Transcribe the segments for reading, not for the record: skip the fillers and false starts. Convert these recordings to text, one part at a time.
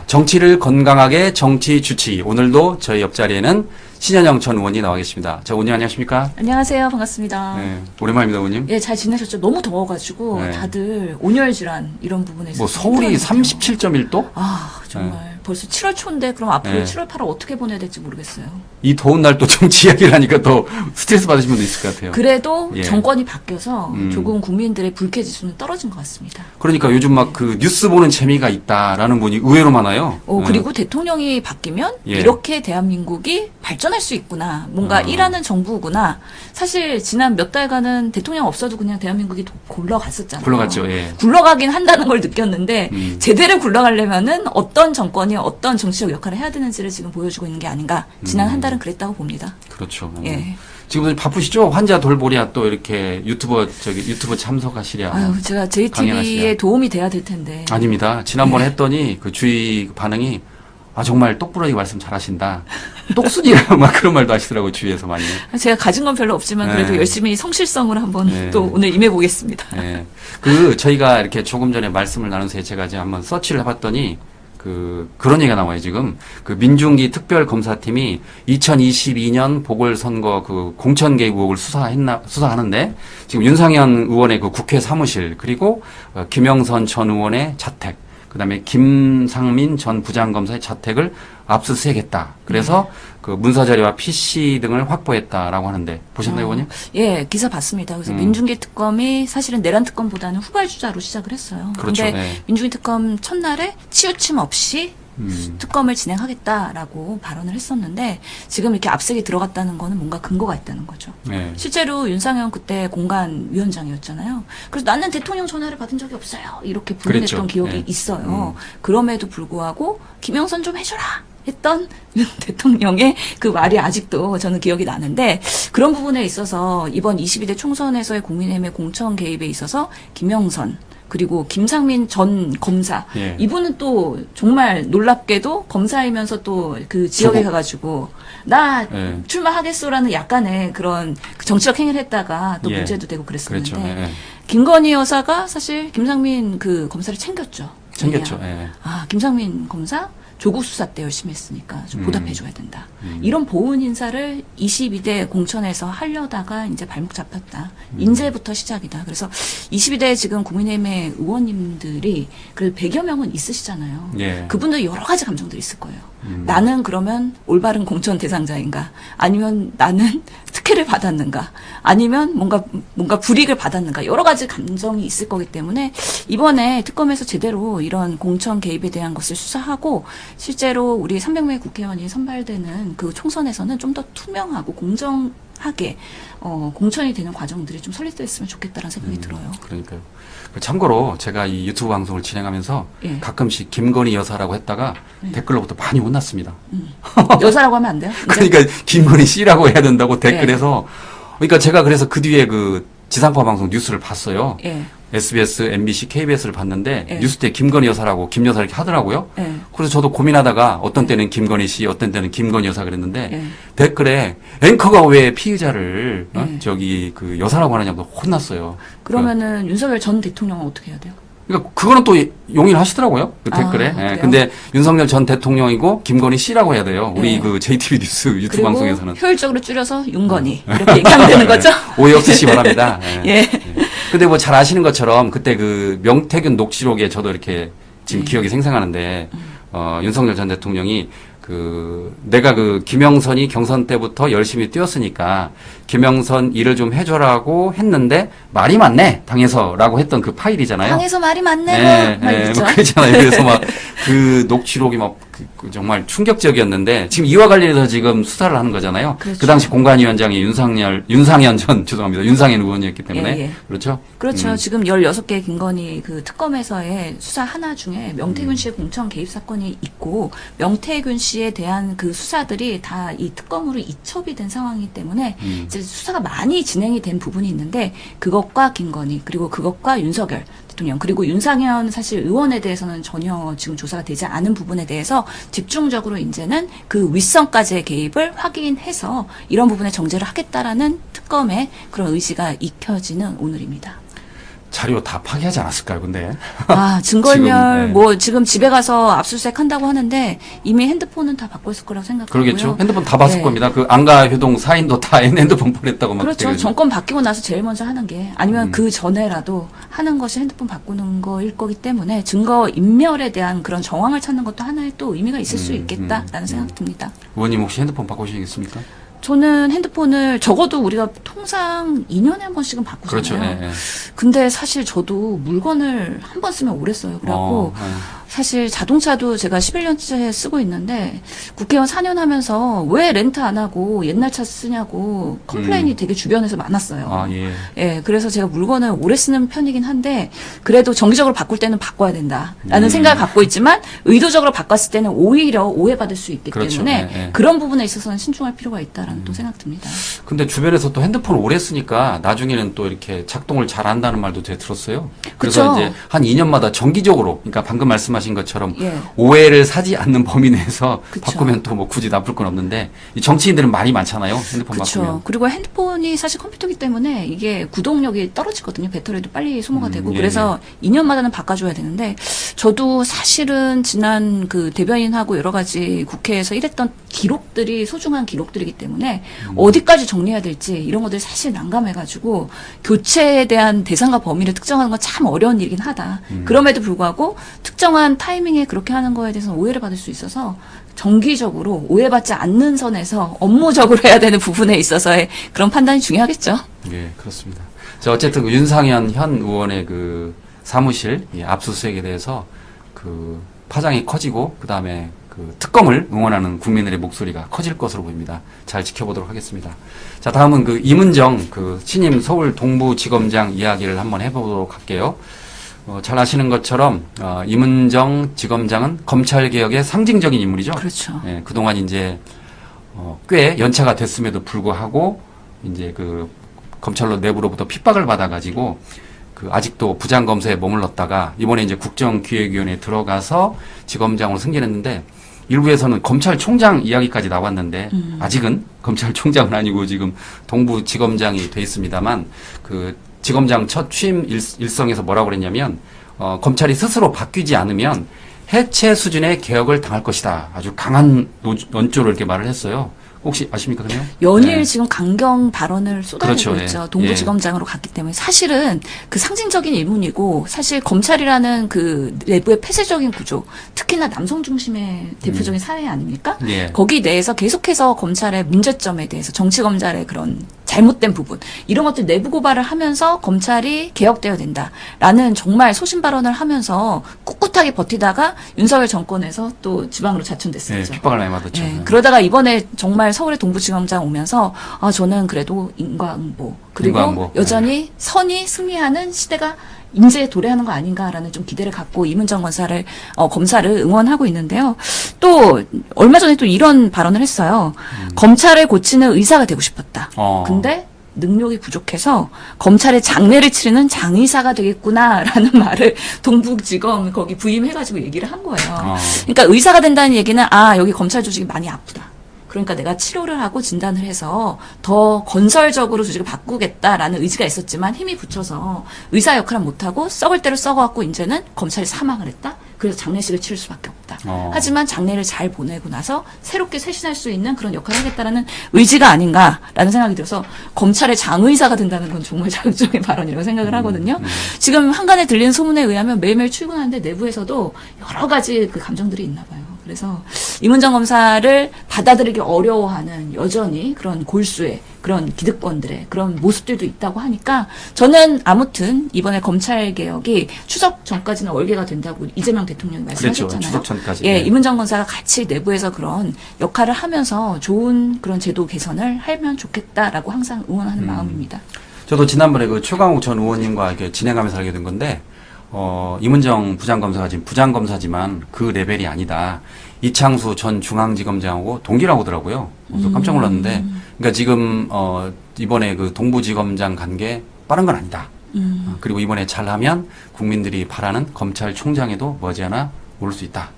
정치를 건강하게 정치 주치. 오늘도 저희 옆자리에는 신현영 전 의원이 나와 계십니다. 자, 의원님 안녕하십니까? 안녕하세요. 반갑습니다. 네, 오랜만입니다, 의원님. 예, 잘 지내셨죠? 너무 더워가지고 네. 다들 온열 질환 이런 부분에서 뭐 서울이 힘들어하는 37.1도? 아, 정말 벌써 7월 초인데 그럼 앞으로 네. 7월 8월 어떻게 보내야 될지 모르겠어요. 이 더운 날 또 정치 이야기를 하니까 더 스트레스 받으신 분도 있을 것 같아요. 그래도 예. 정권이 바뀌어서 음. 조금 국민들의 불쾌 지수는 떨어진 것 같습니다. 그러니까 요즘 막 그 뉴스 보는 재미가 있다라는 분이 의외로 많아요. 그리고 대통령이 바뀌면 예. 이렇게 대한민국이 발전할 수 있구나. 뭔가 일하는 정부구나. 사실 지난 몇 달간은 대통령 없어도 그냥 대한민국이 굴러갔었잖아요. 굴러갔죠, 예. 굴러가긴 한다는 걸 느꼈는데 제대로 굴러가려면은 어떤 정권이 어떤 정치적 역할을 해야 되는지를 지금 보여주고 있는 게 아닌가. 지난 한 달은 그랬다고 봅니다. 그렇죠. 예. 지금 바쁘시죠? 환자 돌보랴 또 이렇게 유튜브 참석하시랴. 아유, 제가 JTB에 강연하시랴. 도움이 돼야 될 텐데. 아닙니다. 지난번에 예. 했더니 그 주위 반응이 정말 똑부러지게 말씀 잘하신다. 똑순이라 막 그런 말도 하시더라고요. 주위에서 많이. 제가 가진 건 별로 없지만 그래도 네. 열심히 성실성으로 한번 네. 또 오늘 임해보겠습니다. 예. 저희가 이렇게 조금 전에 말씀을 나눈 사이에 제가 이제 한번 서치를 해봤더니 그런 얘기가 나와요, 지금. 민중기 특별검사팀이 2022년 보궐선거 공천 개입 의혹을 수사하는데, 지금 윤상현 의원의 국회 사무실, 그리고 김영선 전 의원의 자택, 그 다음에 김상민 전 부장검사의 자택을 압수수색했다. 그래서 문서자료와 PC 등을 확보했다라고 하는데, 보셨나요, 의원님? 예, 기사 봤습니다. 그래서 민중기 특검이 사실은 내란 특검보다는 후발주자로 시작을 했어요. 그렇죠. 그런데 예. 민중기 특검 첫날에 치우침 없이 특검을 진행하겠다라고 발언을 했었는데 지금 이렇게 압색이 들어갔다는 거는 뭔가 근거가 있다는 거죠. 예. 실제로 윤상현 그때 공관위원장이었잖아요. 그래서 나는 대통령 전화를 받은 적이 없어요. 이렇게 부인했던 그랬죠. 기억이 예. 있어요. 그럼에도 불구하고 김영선 좀 해줘라. 했던 윤 대통령의 그 말이 아직도 저는 기억이 나는데 그런 부분에 있어서 이번 22대 총선에서의 국민의힘의 공천 개입에 있어서 김영선 그리고 김상민 전 검사 예. 이분은 또 정말 놀랍게도 검사이면서 또 그 지역에 가가지고 나 예. 출마하겠소라는 약간의 그런 정치적 행위를 했다가 또 예. 문제도 되고 그랬었는데 그렇죠. 예. 김건희 여사가 사실 김상민 그 검사를 챙겼죠. 챙겼죠. 왜냐? 예. 김상민 검사 조국 수사 때 열심히 했으니까 좀 보답해줘야 된다. 이런 보훈 인사를 22대 공천에서 하려다가 이제 발목 잡혔다. 인재부터 시작이다. 그래서 22대 지금 국민의힘의 의원님들이 그래도 100여 명은 있으시잖아요. 예. 그분들 여러 가지 감정들이 있을 거예요. 나는 그러면 올바른 공천 대상자인가? 아니면 나는 특혜를 받았는가? 아니면 뭔가 불이익을 받았는가? 여러 가지 감정이 있을 거기 때문에 이번에 특검에서 제대로 이런 공천 개입에 대한 것을 수사하고 실제로 우리 300명의 국회의원이 선발되는 그 총선에서는 좀 더 투명하고 공정하게 공천이 되는 과정들이 좀 설립됐으면 좋겠다는 생각이 들어요. 그러니까요. 참고로 제가 이 유튜브 방송을 진행하면서 예. 가끔씩 김건희 여사라고 했다가 댓글로부터 많이 혼났습니다. 여사라고 하면 안 돼요? 이제? 그러니까 김건희 씨라고 해야 된다고 댓글에서 그러니까 제가 그래서 그 뒤에 지상파 방송 뉴스를 봤어요. 예. SBS, MBC, KBS를 봤는데 예. 뉴스 때 김건희 여사라고 김 여사 이렇게 하더라고요. 예. 그래서 저도 고민하다가 어떤 때는 김건희 씨, 어떤 때는 김건희 여사 그랬는데 예. 댓글에 앵커가 왜 피의자를 예. 여사라고 하느냐고 혼났어요. 그러면은 윤석열 전 대통령은 어떻게 해야 돼요? 그러니까 그거는 또 용인을 하시더라고요. 댓글에. 예. 그래요? 근데 윤석열 전 대통령이고 김건희 씨라고 해야 돼요. 우리 예. JTB 뉴스 유튜브 그리고 방송에서는. 효율적으로 줄여서 윤건희 이렇게 얘기하면 되는 거죠? 오해 없으시기 바랍니다. 예. 예. 근데 잘 아시는 것처럼 그때 명태균 녹취록에 저도 이렇게 지금 기억이 생생하는데, 윤석열 전 대통령이 내가 김영선이 경선 때부터 열심히 뛰었으니까 김영선 일을 좀 해줘라고 했는데 말이 많네 당에서라고 했던 그 파일이잖아요. 당에서 말이 많네. 뭐 있죠. 그랬잖아요. 그래서 녹취록이 정말 충격적이었는데 지금 이와 관련해서 지금 수사를 하는 거잖아요. 그렇죠. 그 당시 공관위원장이 윤상현 의원이었기 때문에 예, 예. 그렇죠. 그렇죠. 지금 16개 김건희 특검에서의 수사 하나 중에 명태균 씨의 공천 개입 사건이 있고 명태균 씨에 대한 그 수사들이 다 이 특검으로 이첩이 된 상황이기 때문에 이제 수사가 많이 진행이 된 부분이 있는데 그것과 김건희 그리고 그것과 윤석열 대통령 그리고 윤상현 사실 의원에 대해서는 전혀 지금 조사가 되지 않은 부분에 대해서 집중적으로 이제는 그 윗선까지의 개입을 확인해서 이런 부분에 정제를 하겠다라는 특검의 그런 의지가 익혀지는 오늘입니다. 자료 다 파기하지 않았을까요, 근데? 아, 증거인멸, 지금, 네. 뭐, 지금 집에 가서 압수수색 한다고 하는데, 이미 핸드폰은 다 바꿨을 거라고 생각하고요. 그러겠죠. 핸드폰 다 봤을 네. 겁니다. 그 안가 효동 사인도 다 핸드폰 보냈다고 막. 그렇죠. 그때가 정권 바뀌고 나서 제일 먼저 하는 게, 아니면 음. 그 전에라도 하는 것이 핸드폰 바꾸는 거일 거기 때문에, 증거인멸에 대한 그런 정황을 찾는 것도 하나의 또 의미가 있을 수 있겠다라는 생각이 듭니다. 의원님 혹시 핸드폰 바꾸시겠습니까? 저는 핸드폰을 적어도 우리가 통상 2년에 한 번씩은 바꾸잖아요. 그렇죠. 예, 예. 근데 사실 저도 물건을 한 번 쓰면 오래 써요. 그래갖고 예. 사실 자동차도 제가 11년째 쓰고 있는데 국회의원 4년 하면서 왜 렌트 안 하고 옛날 차 쓰냐고 컴플레인이 되게 주변에서 많았어요. 아, 예. 예, 그래서 제가 물건을 오래 쓰는 편이긴 한데 그래도 정기적으로 바꿀 때는 바꿔야 된다라는 생각을 갖고 있지만 의도적으로 바꿨을 때는 오히려 오해받을 수 있기 그렇죠. 때문에 예, 예. 그런 부분에 있어서는 신중할 필요가 있다라는 또 생각 듭니다. 근데 주변에서 또 핸드폰 오래 쓰니까 나중에는 또 이렇게 작동을 잘 한다는 말도 제가 들었어요. 그래서 그쵸. 이제 한 2년마다 정기적으로, 그러니까 방금 말씀하신 것처럼 예. 오해를 사지 않는 범위 내에서 그쵸. 바꾸면 또 뭐 굳이 나쁠 건 없는데 이 정치인들은 말이 많잖아요. 핸드폰 그렇죠. 바꾸면. 그리고 핸드폰이 사실 컴퓨터기 때문에 이게 구동력이 떨어지거든요. 배터리도 빨리 소모가 되고. 예, 그래서 2년마다는 바꿔줘야 되는데 저도 사실은 지난 그 대변인하고 여러 가지 국회에서 일했던 기록들이 소중한 기록들이기 때문에 어디까지 정리해야 될지 이런 것들이 사실 난감해가지고 교체에 대한 대상과 범위를 특정하는 건 참 어려운 일이긴 하다. 그럼에도 불구하고 특정한 타이밍에 그렇게 하는 거에 대해서는 오해를 받을 수 있어서 정기적으로 오해받지 않는 선에서 업무적으로 해야 되는 부분에 있어서의 그런 판단이 중요하겠죠. 예, 그렇습니다. 자, 어쨌든 그 윤상현 현 의원의 그 사무실 압수수색에 대해서 그 파장이 커지고 그 다음에 그 특검을 응원하는 국민들의 목소리가 커질 것으로 보입니다. 잘 지켜보도록 하겠습니다. 자, 다음은 그 임은정 그 신임 서울 동부지검장 이야기를 한번 해보도록 할게요. 잘 아시는 것처럼 임은정 지검장은 검찰 개혁의 상징적인 인물이죠. 그렇죠. 예, 그동안 이제 꽤 연차가 됐음에도 불구하고 이제 그 검찰로 내부로부터 핍박을 받아가지고 그 아직도 부장검사에 머물렀다가 이번에 이제 국정기획위원회에 들어가서 지검장으로 승진했는데 일부에서는 검찰총장 이야기까지 나왔는데 아직은 검찰총장은 아니고 지금 동부지검장이 돼 있습니다만 그 지검장 첫 취임 일성에서 뭐라고 그랬냐면 검찰이 스스로 바뀌지 않으면 해체 수준의 개혁을 당할 것이다. 아주 강한 논조를 이렇게 말을 했어요. 혹시 아십니까, 그래요? 연일 네. 지금 강경 발언을 쏟아내고 그렇죠, 있죠. 예. 동부지검장으로 갔기 때문에 사실은 그 상징적인 인물이고 사실 검찰이라는 그 내부의 폐쇄적인 구조, 특히나 남성 중심의 대표적인 사회 아닙니까? 예. 거기 내에서 계속해서 검찰의 문제점에 대해서 정치 검찰의 그런 잘못된 부분 이런 것들 내부 고발을 하면서 검찰이 개혁되어야 된다라는 정말 소신 발언을 하면서 꿋꿋하게 버티다가 윤석열 정권에서 또 지방으로 예, 자천됐었죠. 핍박을 많이 받았죠. 예, 그러다가 이번에 정말 서울의 동부지검장 오면서 아 저는 그래도 인과응보 그리고 인과응보, 여전히 선이 승리하는 시대가 인재에 도래하는 거 아닌가라는 좀 기대를 갖고 임은정 검사를 응원하고 있는데요. 또 얼마 전에 또 이런 발언을 했어요. 검찰을 고치는 의사가 되고 싶었다. 근데 능력이 부족해서 검찰의 장례를 치르는 장의사가 되겠구나라는 말을 동부지검 거기 부임해가지고 얘기를 한 거예요. 그러니까 의사가 된다는 얘기는 아 여기 검찰 조직이 많이 아프다. 그러니까 내가 치료를 하고 진단을 해서 더 건설적으로 조직을 바꾸겠다라는 의지가 있었지만 힘이 붙여서 의사 역할은 못하고 썩을 대로 썩어갖고 이제는 검찰이 사망을 했다. 그래서 장례식을 치를 수밖에 없다. 하지만 장례를 잘 보내고 나서 새롭게 쇄신할 수 있는 그런 역할을 하겠다라는 의지가 아닌가라는 생각이 들어서 검찰의 장의사가 된다는 건 정말 자극적인 발언이라고 생각을 하거든요. 지금 한간에 들리는 소문에 의하면 매일매일 출근하는데 내부에서도 여러 가지 그 감정들이 있나 봐요. 그래서 임은정 검사를 받아들이기 어려워하는 여전히 그런 골수의 그런 기득권들의 그런 모습들도 있다고 하니까 저는 아무튼 이번에 검찰 개혁이 추석 전까지는 월계가 된다고 이재명 대통령이 말씀하셨잖아요. 그렇죠. 추석 전까지. 예, 네. 임은정 검사가 같이 내부에서 그런 역할을 하면서 좋은 그런 제도 개선을 하면 좋겠다라고 항상 응원하는 마음입니다. 저도 지난번에 그 최광욱 전 의원님과 이렇게 진행하면서 알게 된 건데, 임은정 부장검사가 지금 부장검사지만 그 레벨이 아니다. 이창수 전 중앙지검장하고 동기라고 하더라고요. 그래서 깜짝 놀랐는데, 그러니까 지금, 이번에 그 동부지검장 간 게 빠른 건 아니다. 그리고 이번에 잘하면 국민들이 바라는 검찰총장에도 머지않아 오를 수 있다.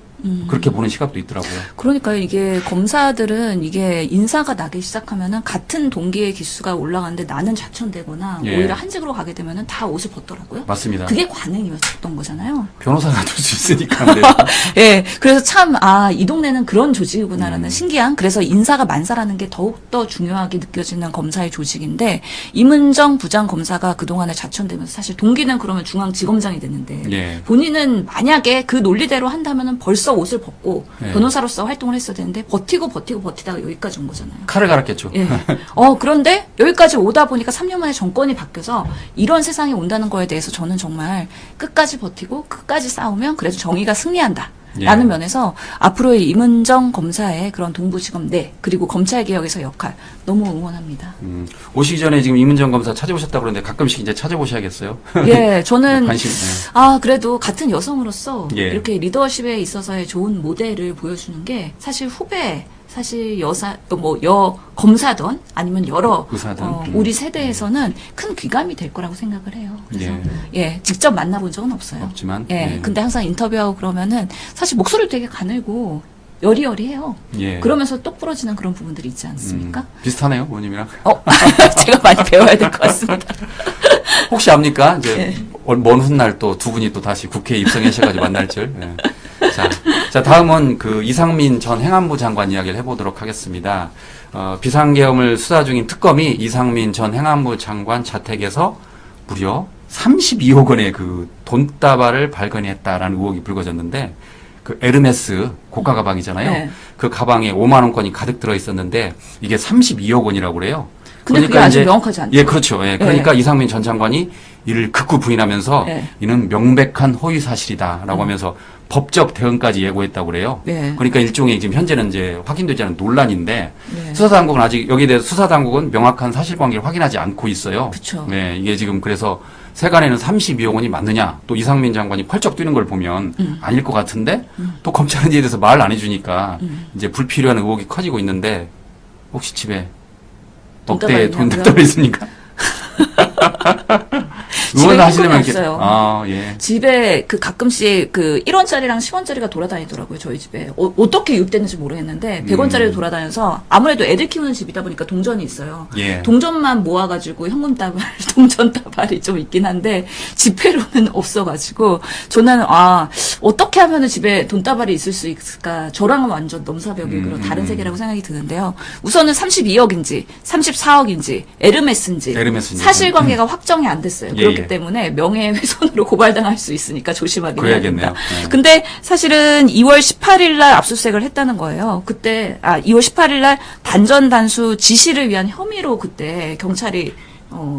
그렇게 보는 시각도 있더라고요. 그러니까 이게 검사들은 이게 인사가 나기 시작하면은 같은 동기의 기수가 올라가는데 나는 좌천되거나 예. 오히려 한직으로 가게 되면은 다 옷을 벗더라고요. 맞습니다. 그게 관행이었던 거잖아요. 변호사가 될 수 있으니까. 네. 예, 그래서 참, 이 동네는 그런 조직이구나라는 신기한, 그래서 인사가 만사라는 게 더욱더 중요하게 느껴지는 검사의 조직인데, 임은정 부장검사가 그동안에 좌천되면서 사실 동기는 그러면 중앙지검장이 됐는데, 예. 본인은 만약에 그 논리대로 한다면은 벌써 옷을 벗고 예. 변호사로서 활동을 했어야 되는데, 버티다가 여기까지 온 거잖아요. 칼을 갈았겠죠. 예. 그런데 여기까지 오다 보니까 3년 만에 정권이 바뀌어서 이런 세상이 온다는 거에 대해서 저는 정말 끝까지 버티고 끝까지 싸우면 그래도 정의가 승리한다. 예. 라는 면에서 앞으로의 임은정 검사의 그런 동부지검 내 그리고 검찰개혁에서 역할 너무 응원합니다. 오시기 전에 지금 임은정 검사 찾아보셨다고 그러는데 가끔씩 이제 찾아보셔야겠어요. 예, 저는 관심. 그래도 같은 여성으로서 예. 이렇게 리더십에 있어서의 좋은 모델을 보여주는 게 사실 후배 사실 검사든 아니면 여러 의사든. 우리 세대에서는 큰 귀감이 될 거라고 생각을 해요. 그래서 직접 만나본 적은 없어요. 없지만. 예. 근데 항상 인터뷰하고 그러면은 사실 목소리를 되게 가늘고 여리여리해요. 예. 그러면서 똑 부러지는 그런 부분들이 있지 않습니까? 비슷하네요, 부모님이랑. 제가 많이 배워야 될 것 같습니다. 혹시 압니까? 이제 예. 먼 훗날 또 두 분이 또 다시 국회에 입성하셔가지고 만날 줄. 예. 자, 다음은 그 이상민 전 행안부 장관 이야기를 해보도록 하겠습니다. 비상계엄을 수사 중인 특검이 이상민 전 행안부 장관 자택에서 무려 32억 원의 그 돈다발을 발견했다라는 의혹이 불거졌는데, 그 에르메스 고가 가방이잖아요. 네. 그 가방에 5만 원권이 가득 들어 있었는데 이게 32억 원이라고 그래요. 근데 그게 아직 명확하지 않죠. 예, 그렇죠. 예, 그러니까 이상민 전 장관이 이를 극구 부인하면서 이는 명백한 허위 사실이다라고 하면서 법적 대응까지 예고했다고 그래요. 네. 그러니까 일종의 지금 현재는 이제 확인되지 않은 논란인데 네. 수사당국은 아직 여기에 대해서 수사당국은 명확한 사실관계를 확인하지 않고 있어요. 그쵸. 네, 이게 지금 그래서 세간에는 32억 원이 맞느냐, 또 이상민 장관이 펄쩍 뛰는 걸 보면 아닐 것 같은데 또 검찰은 이에 대해서 말 안 해주니까 이제 불필요한 의혹이 커지고 있는데 혹시 집에 억대의 돈다발 있습니까? 응원하시려면 이렇게. 없어요. 예. 집에 가끔씩 1원짜리랑 10원짜리가 돌아다니더라고요, 저희 집에. 어떻게 유입됐는지 모르겠는데, 100원짜리도 돌아다녀서, 아무래도 애들 키우는 집이다 보니까 동전이 있어요. 예. 동전만 모아가지고 현금다발, 동전다발이 좀 있긴 한데, 지폐로는 없어가지고, 저는, 어떻게 하면은 집에 돈다발이 있을 수 있을까. 저랑은 완전 넘사벽이 그런 다른 세계라고 생각이 드는데요. 우선은 32억인지, 34억인지, 에르메스인지, 사실관계가 확정이 안 됐어요. 그렇기 때문에 명예훼손으로 고발당할 수 있으니까 조심하긴 해야 된다. 근데 사실은 2월 18일 날 압수수색을 했다는 거예요. 그때 2월 18일 날 단전 단수 지시를 위한 혐의로 그때 경찰이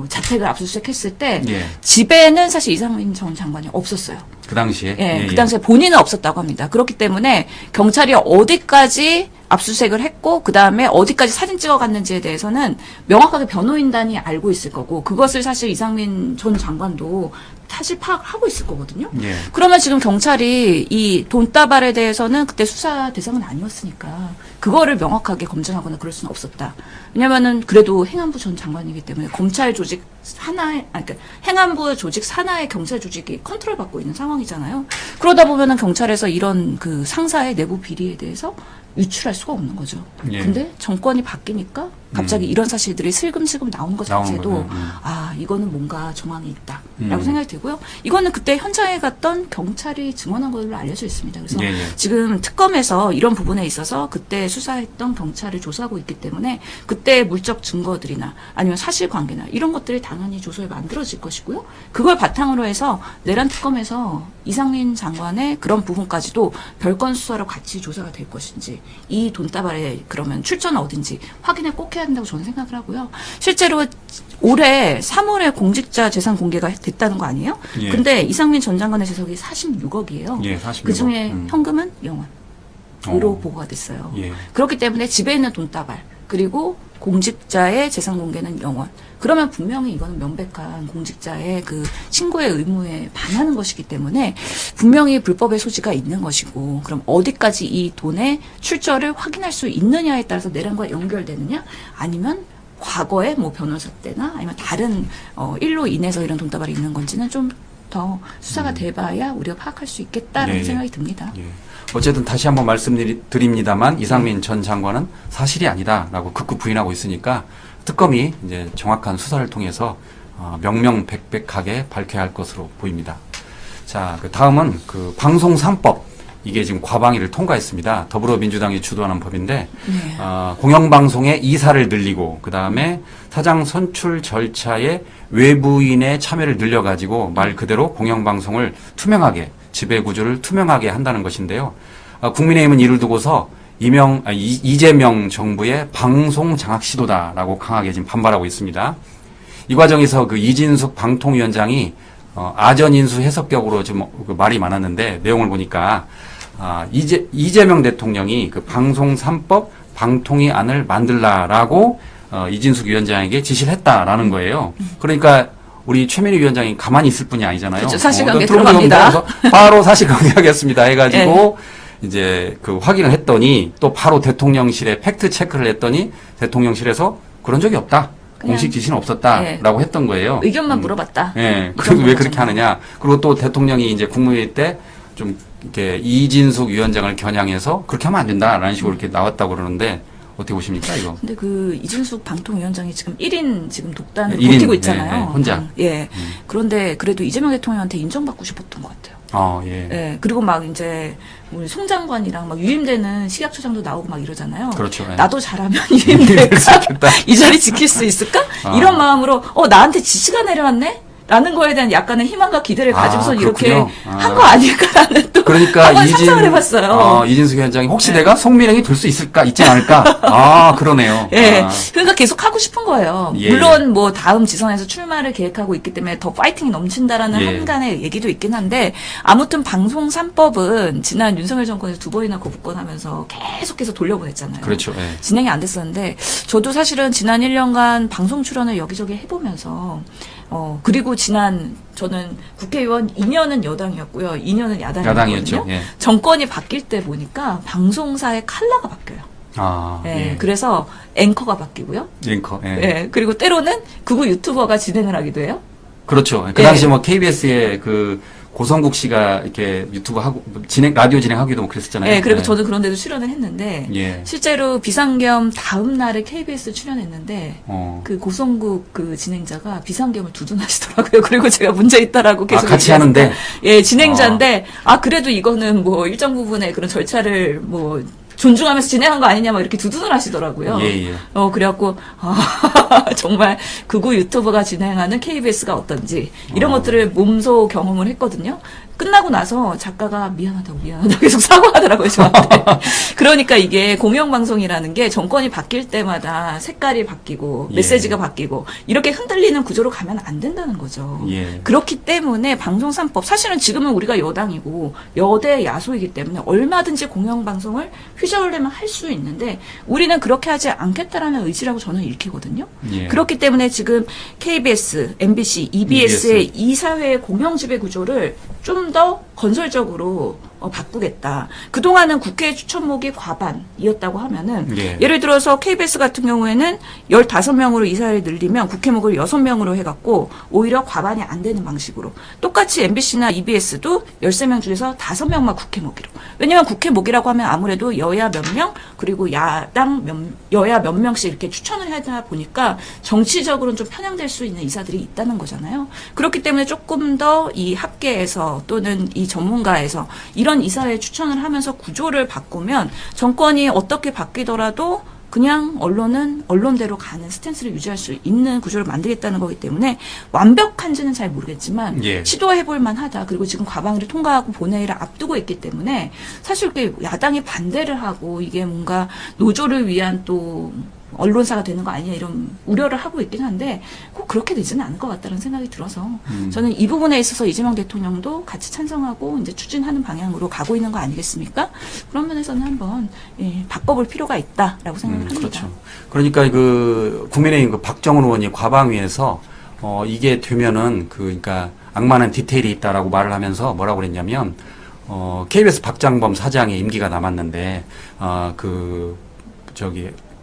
자택을 압수수색했을 때 집에는 사실 이상민 전 장관이 없었어요. 그 당시에? 그 당시에 본인은 없었다고 합니다. 그렇기 때문에 경찰이 어디까지 압수수색을 했고 그 다음에 어디까지 사진 찍어갔는지에 대해서는 명확하게 변호인단이 알고 있을 거고 그것을 사실 이상민 전 장관도 사실 파악을 하고 있을 거거든요. 그러면 지금 경찰이 이 돈다발에 대해서는 그때 수사 대상은 아니었으니까 그거를 명확하게 검증하거나 그럴 수는 없었다. 왜냐면은 그래도 행안부 전 장관이기 때문에 검찰 조직 하나의, 그러니까 행안부 조직 산하의 경찰 조직이 컨트롤 받고 있는 상황이잖아요. 그러다 보면은 경찰에서 이런 그 상사의 내부 비리에 대해서 유출할 수가 없는 거죠. 근데 정권이 바뀌니까 갑자기 이런 사실들이 슬금슬금 나오는 것 자체도 이거는 뭔가 정황이 있다라고 생각이 들고요. 이거는 그때 현장에 갔던 경찰이 증언한 걸로 알려져 있습니다. 그래서 지금 특검에서 이런 부분에 있어서 그때 수사했던 경찰을 조사하고 있기 때문에 그때 물적 증거들이나 아니면 사실관계나 이런 것들이 당연히 조서에 만들어질 것이고요. 그걸 바탕으로 해서 내란 특검에서 이상민 장관의 그런 부분까지도 별건 수사로 같이 조사가 될 것인지 이 돈다발의 그러면 출처는 어딘지 확인을 꼭 해야 된다고 저는 생각을 하고요. 실제로 올해 3월에 공직자 재산 공개가 됐다는 거 아니에요? 근데 이상민 전 장관의 재산이 46억이에요. 46억. 그중에 현금은 0원으로 보고가 됐어요. 그렇기 때문에 집에 있는 돈다발 그리고 공직자의 재산 공개는 0원. 그러면 분명히 이거는 명백한 공직자의 그 신고의 의무에 반하는 것이기 때문에 분명히 불법의 소지가 있는 것이고 그럼 어디까지 이 돈의 출처를 확인할 수 있느냐에 따라서 내란과 연결되느냐 아니면 과거에 뭐 변호사 때나 아니면 다른 일로 인해서 이런 돈다발이 있는 건지는 좀 더 수사가 돼봐야 우리가 파악할 수 있겠다라는 생각이 듭니다. 어쨌든 다시 한번 말씀드립니다만 이상민 전 장관은 사실이 아니다라고 극구 부인하고 있으니까 특검이 이제 정확한 수사를 통해서 명명백백하게 밝혀야 할 것으로 보입니다. 자, 그 다음은 그 방송 3법. 이게 지금 과방위를 통과했습니다. 더불어민주당이 주도하는 법인데 네. 공영방송의 이사를 늘리고 그 다음에 사장 선출 절차에 외부인의 참여를 늘려가지고 말 그대로 공영방송을 투명하게 지배구조를 투명하게 한다는 것인데요. 국민의힘은 이를 두고서 이재명 정부의 방송 장악 시도다라고 강하게 지금 반발하고 있습니다. 이 과정에서 그 이진숙 방통위원장이 아전 인수 해석격으로 좀 그 말이 많았는데 내용을 보니까 이재명 대통령이 그 방송 3법 방통위 안을 만들라라고 이진숙 위원장에게 지시를 했다라는 거예요. 그러니까 우리 최민희 위원장이 가만히 있을 뿐이 아니잖아요. 그렇죠. 사실관계 들어갑니다. 들어갑니다. 바로 사실관계하겠습니다 해가지고 이제 그 확인을 했더니 또 바로 대통령실에 팩트 체크를 했더니 대통령실에서 그런 적이 없다. 공식 지시는 없었다라고 했던 거예요. 의견만 물어봤다. 예. 그리고 왜 그렇게 하느냐. 그리고 또 대통령이 이제 국무회의 때 좀 이렇게 이진숙 위원장을 겨냥해서 그렇게 하면 안 된다라는 식으로 이렇게 나왔다고 그러는데 어떻게 보십니까, 이거? 근데 그 이진숙 방통위원장이 지금 1인 지금 독단을 1인, 버티고 있잖아요. 예, 혼자. 예. 그런데 그래도 이재명 대통령한테 인정받고 싶었던 것 같아요. 예. 예. 그리고 막 이제 우리 송 장관이랑 막 유임되는 식약처장도 나오고 막 이러잖아요. 그렇죠. 예. 나도 잘하면 유임될까? 이 자리 지킬 수 있을까? 이런 마음으로 나한테 지시가 내려왔네? 라는 거에 대한 약간의 희망과 기대를 가지고서 이렇게 한 거 아닐까라는 또 그러니까 한번 상상을 해봤어요. 이진숙 위원장이 혹시 내가 송민영이 될 수 있을까 있지 않을까? 그러네요. 예. 그러니까 계속 하고 싶은 거예요. 예. 물론 뭐 다음 지선에서 출마를 계획하고 있기 때문에 더 파이팅이 넘친다라는 예. 한간의 얘기도 있긴 한데 아무튼 방송 3법은 지난 윤석열 정권에서 2번이나 거부권하면서 계속해서 돌려보냈잖아요. 그렇죠. 예. 진행이 안 됐었는데 저도 사실은 지난 1년간 방송 출연을 여기저기 해보면서 그리고 저는 국회의원 2년은 여당이었고요. 2년은 야당이었죠. 예. 정권이 바뀔 때 보니까 방송사의 컬러가 바뀌어요. 예. 그래서 앵커가 바뀌고요. 앵커. 예. 예. 그리고 때로는 극우 유튜버가 진행을 하기도 해요. 그렇죠. 그 당시 뭐 KBS에 그 고성국 씨가 이렇게 유튜브 하고 라디오 진행하기도 뭐 그랬었잖아요. 예. 그리고 저도 그런 데도 출연을 했는데 예. 실제로 비상겸 다음 날에 KBS 출연했는데 그 고성국 그 진행자가 비상겸을 두둔하시더라고요. 그리고 제가 문제 있다라고 계속 같이 하는데 예, 진행자인데 그래도 이거는 뭐 일정 부분의 그런 절차를 뭐 존중하면서 진행한 거 아니냐 막 이렇게 두둔을 하시더라고요. 예. 그래갖고 정말 극우 유튜버가 진행하는 KBS가 어떤지 이런 것들을 몸소 경험을 했거든요. 끝나고 나서 작가가 미안하다고 계속 사과하더라고요, 저한테. 그러니까 이게 공영방송이라는 게 정권이 바뀔 때마다 색깔이 바뀌고 메시지가 바뀌고 이렇게 흔들리는 구조로 가면 안 된다는 거죠. 예. 그렇기 때문에 방송 3법 사실은 지금은 우리가 여당이고 여대 야소이기 때문에 얼마든지 공영방송을 휘저으려면 할 수 있는데 우리는 그렇게 하지 않겠다라는 의지라고 저는 읽히거든요. 예. 그렇기 때문에 지금 KBS, MBC, EBS의 이 사회의 공영 지배 구조를 좀 더 건설적으로 바꾸겠다. 그동안은 국회 추천목이 과반이었다고 하면은 예를 들어서 KBS 같은 경우에는 15명으로 이사를 늘리면 국회목을 6명으로 해갖고 오히려 과반이 안 되는 방식으로 똑같이 MBC나 EBS도 13명 중에서 5명만 국회목이로. 왜냐하면 국회목이라고 하면 아무래도 여야 몇 명 그리고 여야 몇 명씩 이렇게 추천을 하다 보니까 정치적으로는 좀 편향될 수 있는 이사들이 있다는 거잖아요. 그렇기 때문에 조금 더 이 학계에서 또는 이 전문가에서 이런 이사회 추천을 하면서 구조를 바꾸면 정권이 어떻게 바뀌더라도 그냥 언론은 언론대로 가는 스탠스를 유지할 수 있는 구조를 만들겠다는 거기 때문에 완벽한지는 잘 모르겠지만 시도해볼 만하다. 그리고 지금 과방위를 통과하고 본회의를 앞두고 있기 때문에 사실 이렇게 야당이 반대를 하고 이게 뭔가 노조를 위한 또 언론사가 되는 거 아니냐 이런 우려를 하고 있긴 한데 꼭 그렇게 되지는 않을 것 같다는 생각이 들어서 저는 이 부분에 있어서 이재명 대통령도 같이 찬성하고 이제 추진하는 방향으로 가고 있는 거 아니겠습니까? 그런 면에서는 한번 바꿔볼 필요가 있다라고 생각을 합니다. 그렇죠. 그러니까 그 국민의힘 그 박정훈 의원이 과방위에서 이게 되면은 그러니까 악마는 디테일이 있다라고 말을 하면서 뭐라고 그랬냐면 KBS 박장범 사장의 임기가 남았는데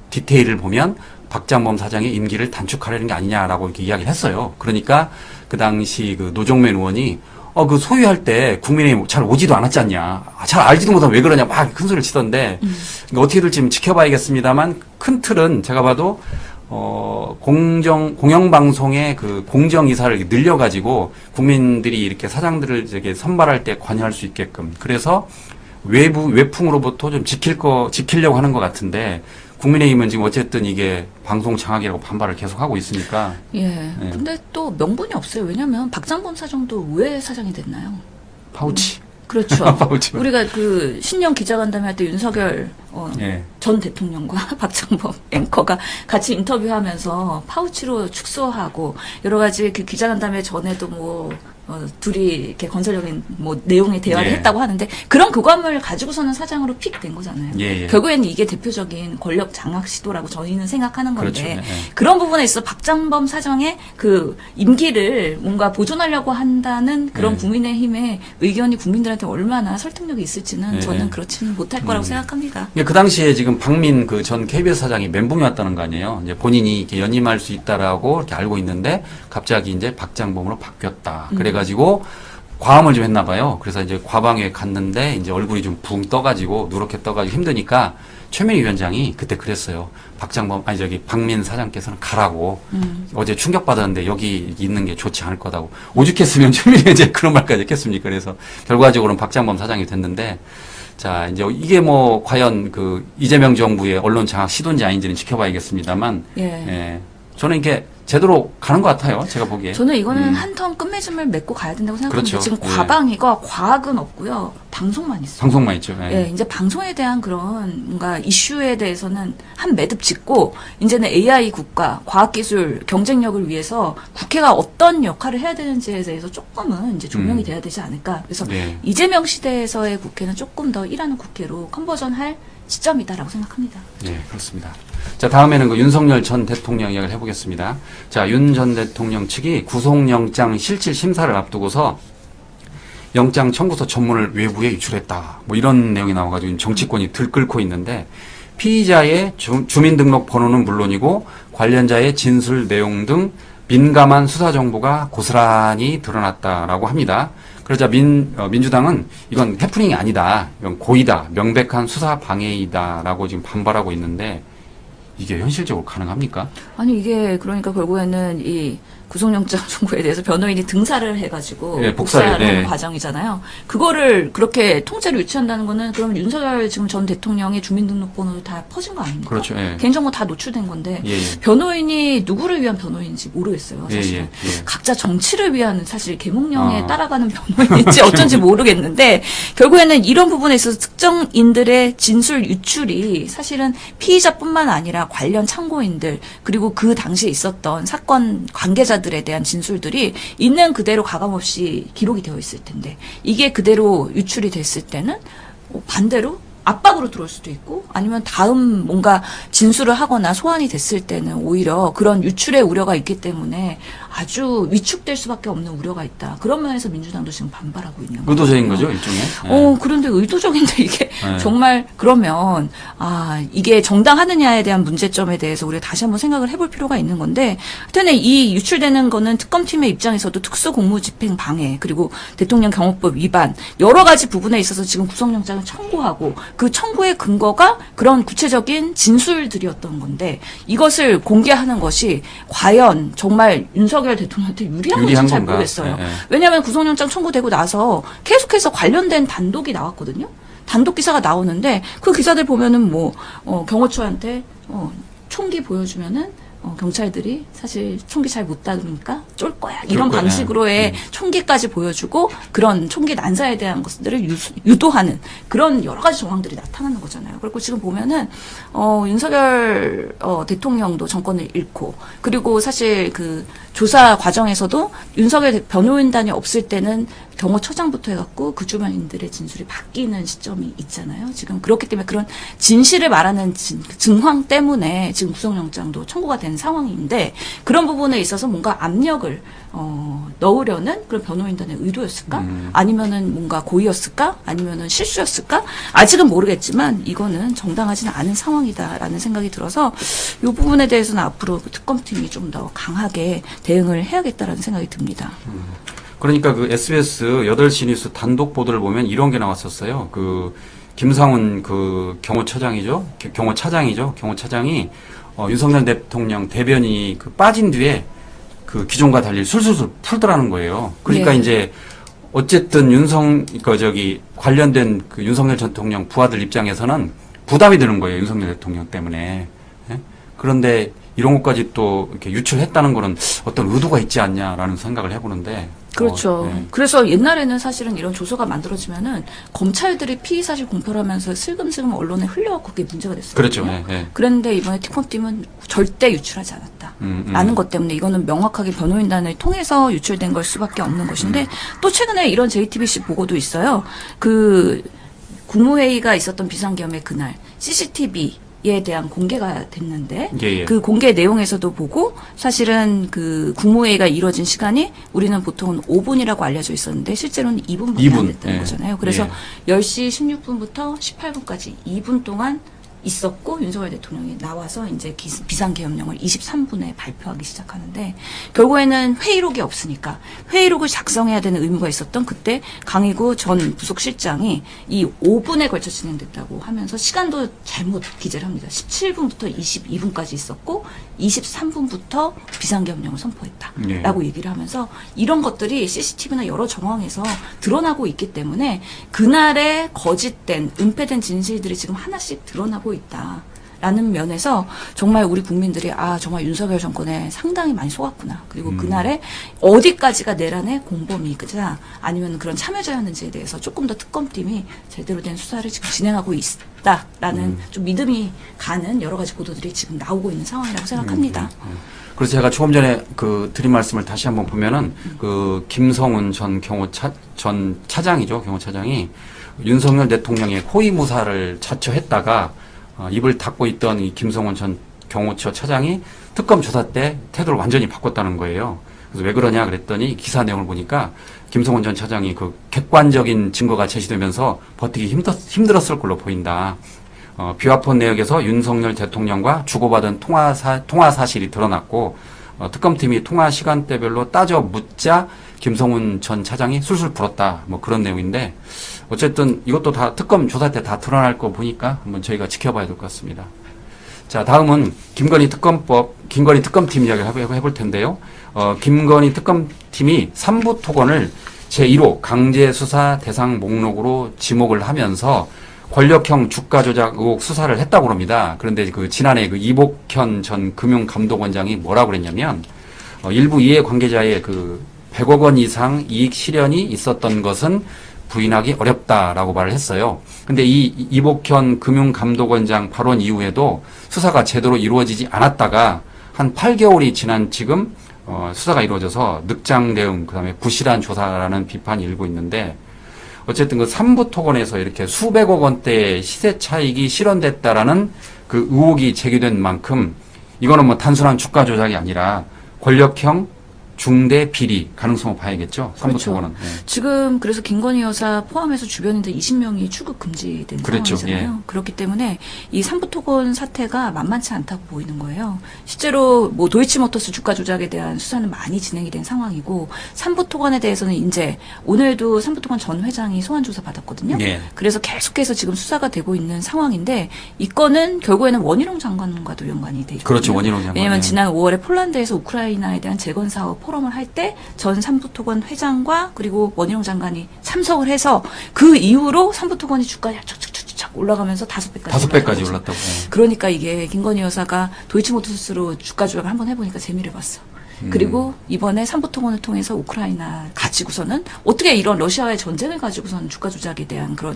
디테일을 보면 박장범 사장의 임기를 단축하려는 게 아니냐라고 이렇게 이야기를 했어요. 그러니까 그 당시 그 노종면 의원이 그 소유할 때 국민의힘 잘 오지도 않았지 않냐. 잘 알지도 못하면 왜 그러냐. 막 큰 소리를 치던데, 그러니까 어떻게 될지 좀 지켜봐야겠습니다만, 큰 틀은 제가 봐도, 공영방송의 그 공정이사를 늘려가지고 국민들이 이렇게 사장들을 이렇게 선발할 때 관여할 수 있게끔. 그래서 외풍으로부터 좀 지키려고 하는 것 같은데, 국민의힘은 지금 어쨌든 이게 방송 장악이라고 반발을 계속하고 있으니까. 예. 근데 또 명분이 없어요. 왜냐면 박장범 사장도 왜 사장이 됐나요? 파우치. 그렇죠. 파우치. 우리가 그 신년 기자간담회 할 때 윤석열 예. 전 대통령과 박장범 앵커가 같이 인터뷰하면서 파우치로 축소하고 여러 가지 그 기자간담회 전에도 뭐 둘이 이렇게 건설적인 뭐 내용의 대화를 예. 했다고 하는데 그런 교감을 가지고서는 사장으로 픽 된 거잖아요. 예, 예. 결국에는 이게 대표적인 권력 장악 시도라고 저희는 생각하는 건데 그렇죠. 예. 그런 부분에 있어 박장범 사장의 그 임기를 뭔가 보존하려고 한다는 그런 예. 국민의힘의 의견이 국민들한테 얼마나 설득력이 있을지는 예. 저는 그렇지는 못할 거라고 생각합니다. 그 당시에 지금 박민 그 전 KBS 사장이 멘붕이 왔다는 거 아니에요. 이제 본인이 이렇게 연임할 수 있다라고 이렇게 알고 있는데 갑자기 이제 박장범으로 바뀌었다. 그래가지고 과음을 좀 했나 봐요. 그래서 이제 과방에 갔는데 이제 얼굴이 좀 붕 떠가지고 누렇게 떠가지고 힘드니까 최민희 위원장이 그때 그랬어요. 박민 사장께서는 가라고. 어제 충격받았는데 여기 있는 게 좋지 않을 거다고. 오죽했으면 최민희 위원장이 그런 말까지 했겠습니까? 그래서 결과적으로는 박장범 사장이 됐는데 자, 이제 이게 뭐 과연 그 이재명 정부의 언론 장악 시도인지 아닌지는 지켜봐야겠습니다만 예. 저는 이게 제대로 가는 것 같아요. 제가 보기에. 저는 이거는 한 텀 끝맺음을 맺고 가야 된다고 생각합니다. 그렇죠. 지금 예. 과방위가 과학은 없고요. 방송만 있어요. 방송만 있죠. 예. 예, 이제 방송에 대한 그런 뭔가 이슈에 대해서는 한 매듭 짓고 이제는 AI 국가, 과학기술 경쟁력을 위해서 국회가 어떤 역할을 해야 되는지에 대해서 조금은 이제 조명이 돼야 되지 않을까. 그래서 네. 이재명 시대에서의 국회는 조금 더 일하는 국회로 컨버전할 시점이다라고 생각합니다. 네, 그렇습니다. 자, 다음에는 그 윤석열 전 대통령 이야기를 해보겠습니다. 자, 윤 전 대통령 측이 구속영장 실질 심사를 앞두고서 영장 청구서 전문을 외부에 유출했다. 뭐 이런 내용이 나와가지고 정치권이 들끓고 있는데 피의자의 주민등록 번호는 물론이고 관련자의 진술 내용 등 민감한 수사 정보가 고스란히 드러났다라고 합니다. 그러자 민주당은 이건 해프닝이 아니다. 이건 고의다. 명백한 수사 방해이다라고 지금 반발하고 있는데 이게 현실적으로 가능합니까? 아니 이게 그러니까 결국에는 이 구속영장 청구에 대해서 변호인이 등사를 해가지고 예, 복사하는 네. 과정이잖아요. 그거를 그렇게 통째로 유치한다는 거는 그러면 윤석열 지금 전 대통령의 주민등록번호도 다 퍼진 거 아닙니까? 그렇죠. 예. 개인정보 다 노출된 건데 예, 예. 변호인이 누구를 위한 변호인인지 모르겠어요. 사실은 예, 예. 각자 정치를 위한 사실 계몽령에 아. 따라가는 변호인인지 어쩐지 모르겠는데 결국에는 이런 부분에 있어서 특정인들의 진술 유출이 사실은 피의자뿐만 아니라 관련 참고인들 그리고 그 당시에 있었던 사건 관계자들에 대한 진술들이 있는 그대로 가감없이 기록이 되어 있을 텐데 이게 그대로 유출이 됐을 때는 반대로 압박으로 들어올 수도 있고 아니면 다음 뭔가 진술을 하거나 소환이 됐을 때는 오히려 그런 유출의 우려가 있기 때문에 아주 위축될 수밖에 없는 우려가 있다. 그런 면에서 민주당도 지금 반발하고 있는 거예요. 의도적인 거죠, 일종의. 예. 그런데 의도적인데 이게 네. 정말 그러면 이게 정당하느냐에 대한 문제점에 대해서 우리가 다시 한번 생각을 해볼 필요가 있는 건데 하여튼 이 유출되는 거는 특검팀의 입장에서도 특수공무집행 방해 그리고 대통령 경호법 위반 여러 가지 부분에 있어서 지금 구속영장을 청구하고 그 청구의 근거가 그런 구체적인 진술들이었던 건데 이것을 공개하는 것이 과연 정말 윤석열 대통령한테 유리한 건지 잘 건가? 모르겠어요. 예, 예. 왜냐하면 구속영장 청구되고 나서 계속해서 관련된 단독이 나왔거든요. 단독 기사가 나오는데 그 기사들 보면은 경호처한테 총기 보여주면은 경찰들이 사실 총기 잘 못 다루니까 쫄 거야. 이런 거야. 방식으로의 총기까지 보여주고 그런 총기 난사에 대한 것들을 유도하는 그런 여러 가지 정황들이 나타나는 거잖아요. 그리고 지금 보면은 윤석열 대통령도 정권을 잃고 그리고 사실 그 조사 과정에서도 윤석열 변호인단이 없을 때는 경호처장부터 해갖고 그 주변인들의 진술이 바뀌는 시점이 있잖아요. 지금 그렇기 때문에 그런 진실을 말하는 증황 때문에 지금 구속영장도 청구가 된 상황인데 그런 부분에 있어서 뭔가 압력을 넣으려는 그런 변호인단의 의도였을까? 아니면은 뭔가 고의였을까? 아니면은 실수였을까? 아직은 모르겠지만 이거는 정당하지는 않은 상황이다라는 생각이 들어서 이 부분에 대해서는 앞으로 그 특검팀이 좀 더 강하게 대응을 해야겠다라는 생각이 듭니다. 그러니까 그 SBS 8시 뉴스 단독 보도를 보면 이런 게 나왔었어요. 그 김상훈 그 경호차장이죠. 경호차장이 윤석열 대통령 대변이 그 빠진 뒤에 그 기존과 달리 술술술 풀더라는 거예요. 그러니까 네. 이제 어쨌든 관련된 그 윤석열 대통령 부하들 입장에서는 부담이 되는 거예요. 윤석열 대통령 때문에. 예? 그런데 이런 것까지 또 이렇게 유출했다는 거는 어떤 의도가 있지 않냐라는 생각을 해보는데. 그렇죠. 예. 그래서 옛날에는 사실은 이런 조서가 만들어지면은 검찰들이 피의 사실 공표를 하면서 슬금슬금 언론에 흘려갖고 그게 문제가 됐어요. 그렇죠. 예, 예. 그런데 이번에 특검팀은 절대 유출하지 않았다. 라는 것 때문에 이거는 명확하게 변호인단을 통해서 유출된 걸 수밖에 없는 것인데 또 최근에 이런 JTBC 보고도 있어요. 그 국무회의가 있었던 비상계엄의 그날 CCTV에 대한 공개가 됐는데 예. 그 공개 내용에서도 보고 사실은 그 국무회의가 이루어진 시간이 우리는 보통은 5분이라고 알려져 있었는데 실제로는 2분밖에 2분. 안 됐다는 예. 거잖아요. 그래서 예. 10시 16분부터 18분까지 2분 동안 있었고 윤석열 대통령이 나와서 이제 비상계엄령을 23분에 발표하기 시작하는데 결국에는 회의록이 없으니까 회의록을 작성해야 되는 의무가 있었던 그때 강희구 전 부속실장이 이 5분에 걸쳐 진행됐다고 하면서 시간도 잘못 기재를 합니다. 17분부터 22분까지 있었고 23분부터 비상계엄령을 선포했다라고 얘기를 하면서 이런 것들이 CCTV나 여러 정황에서 드러나고 있기 때문에 그날의 거짓된 은폐된 진실들이 지금 하나씩 드러나고 있다라는 면에서 정말 우리 국민들이 정말 윤석열 정권에 상당히 많이 속았구나. 그리고 그날에 어디까지가 내란의 공범이자 아니면 그런 참여자였는지에 대해서 조금 더 특검팀이 제대로 된 수사를 지금 진행하고 있다라는 좀 믿음이 가는 여러 가지 보도들이 지금 나오고 있는 상황이라고 생각합니다. 그래서 제가 조금 전에 그 드린 말씀을 다시 한번 보면은 그 김성훈 전 차장이죠. 경호차장이 윤석열 대통령의 호위무사를 자처했다가 입을 닫고 있던 이 김성훈 전 경호처 차장이 특검 조사 때 태도를 완전히 바꿨다는 거예요. 그래서 왜 그러냐 그랬더니 기사 내용을 보니까 김성훈 전 차장이 그 객관적인 증거가 제시되면서 버티기 힘들었을 걸로 보인다. 비화폰 내역에서 윤석열 대통령과 주고받은 통화 사실이 드러났고 특검팀이 통화 시간대별로 따져 묻자 김성훈 전 차장이 술술 불었다. 뭐 그런 내용인데 어쨌든 이것도 다 특검 조사 때 다 드러날 거 보니까 한번 저희가 지켜봐야 될 것 같습니다. 자, 다음은 김건희 특검팀 이야기를 해볼 텐데요. 김건희 특검팀이 3부 토건을 제1호 강제수사 대상 목록으로 지목을 하면서 권력형 주가 조작 의혹 수사를 했다고 합니다. 그런데 지난해 이복현 전 금융감독원장이 뭐라고 그랬냐면, 일부 이해관계자의 100억 원 이상 이익 실현이 있었던 것은 부인하기 어렵다라고 말을 했어요. 근데 이 이복현 금융감독원장 발언 이후에도 수사가 제대로 이루어지지 않았다가 한 8개월이 지난 지금 수사가 이루어져서 늑장 대응, 그다음에 부실한 조사라는 비판이 일고 있는데 어쨌든 3부 토건에서 이렇게 수백억 원대의 시세 차익이 실현됐다라는 그 의혹이 제기된 만큼 이거는 뭐 단순한 주가 조작이 아니라 권력형 중대 비리 가능성을 봐야겠죠. 3부 그렇죠. 토건은. 네. 지금 그래서 김건희 여사 포함해서 주변인들 20명이 출국 금지된 그렇죠. 상황이잖아요. 예. 그렇기 때문에 이 3부 토건 사태가 만만치 않다고 보이는 거예요. 실제로 뭐 도이치모터스 주가 조작에 대한 수사는 많이 진행이 된 상황이고 3부 토건에 대해서는 이제 오늘도 3부 토건 전 회장이 소환 조사 받았거든요. 예. 그래서 계속해서 지금 수사가 되고 있는 상황인데 이 건은 결국에는 원희룡 장관과도 연관이 돼 있거든요. 그렇죠. 원희룡 장관. 왜냐하면 예. 지난 5월에 폴란드에서 우크라이나에 대한 재건 사업 포럼을 할 때 전 삼부토건 회장과 그리고 원희룡 장관이 참석을 해서 그 이후로 삼부토건이 주가가 착착착착 올라가면서 5배까지 올랐다고. 예. 그러니까 이게 김건희 여사가 도이치모터스로 주가 조작을 한번 해보니까 재미를 봤어. 그리고 이번에 삼부토건을 통해서 우크라이나 가지고서는 어떻게 이런 러시아와의 전쟁을 가지고서는 주가 조작에 대한 그런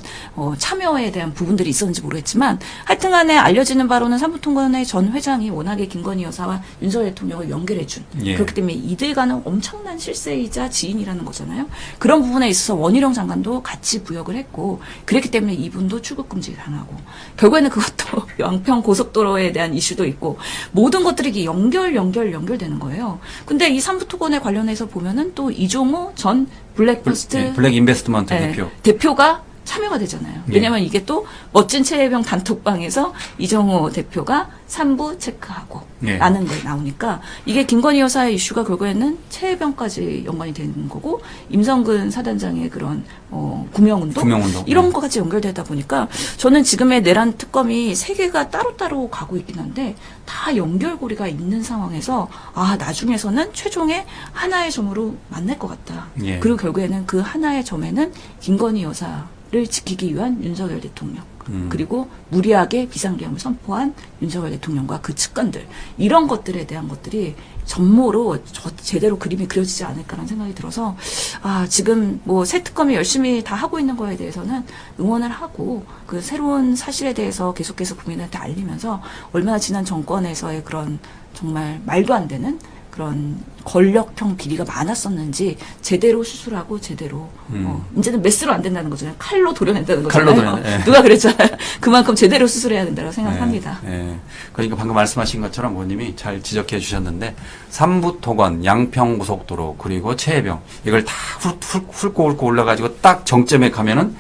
참여에 대한 부분들이 있었는지 모르겠지만 하여튼간에 알려지는 바로는 삼부토건의 전 회장이 워낙에 김건희 여사와 윤석열 대통령을 연결해준 예. 그렇기 때문에 이들과는 엄청난 실세이자 지인이라는 거잖아요. 그런 부분에 있어서 원희룡 장관도 같이 부역을 했고 그랬기 때문에 이분도 출국 금지를 당하고 결국에는 그것도 양평 고속도로에 대한 이슈도 있고 모든 것들이 이게 연결되는 거예요. 근데 이 삼부토건에 관련해서 보면은 또 이종호 전 블랙퍼스트 블랙 인베스트먼트 대표. 대표가 참여가 되잖아요. 예. 왜냐하면 이게 또 멋진 최혜병 단톡방에서 이정호 대표가 3부 체크하고 예. 라는 게 나오니까 이게 김건희 여사의 이슈가 결국에는 최혜병까지 연관이 되는 거고 임성근 사단장의 그런 구명운동 이런 거까지 연결되다 보니까 저는 지금의 내란 특검이 세 개가 따로따로 가고 있긴 한데 다 연결고리가 있는 상황에서 나중에서는 최종의 하나의 점으로 만날 것 같다. 예. 그리고 결국에는 그 하나의 점에는 김건희 여사를 지키기 위한 윤석열 대통령 그리고 무리하게 비상계엄을 선포한 윤석열 대통령과 그 측근들 이런 것들에 대한 것들이 전모로 제대로 그림이 그려지지 않을까라는 생각이 들어서 지금 뭐 새 특검이 열심히 다 하고 있는 거에 대해서는 응원을 하고 그 새로운 사실에 대해서 계속해서 국민한테 알리면서 얼마나 지난 정권에서의 그런 정말 말도 안 되는 그런 권력형 비리가 많았었는지 제대로 수술하고 제대로 이제는 메스로 안 된다는 거잖아요. 칼로 도려낸다는 거잖아요. 칼로 도려내, 예. 누가 그랬잖아요. 그만큼 제대로 수술해야 된다고 생각합니다. 예. 그러니까 방금 말씀하신 것처럼 의원님이 잘 지적해 주셨는데 삼부토건, 양평고속도로 그리고 최혜병 이걸 다 훑고 올라가지고 딱 정점에 가면은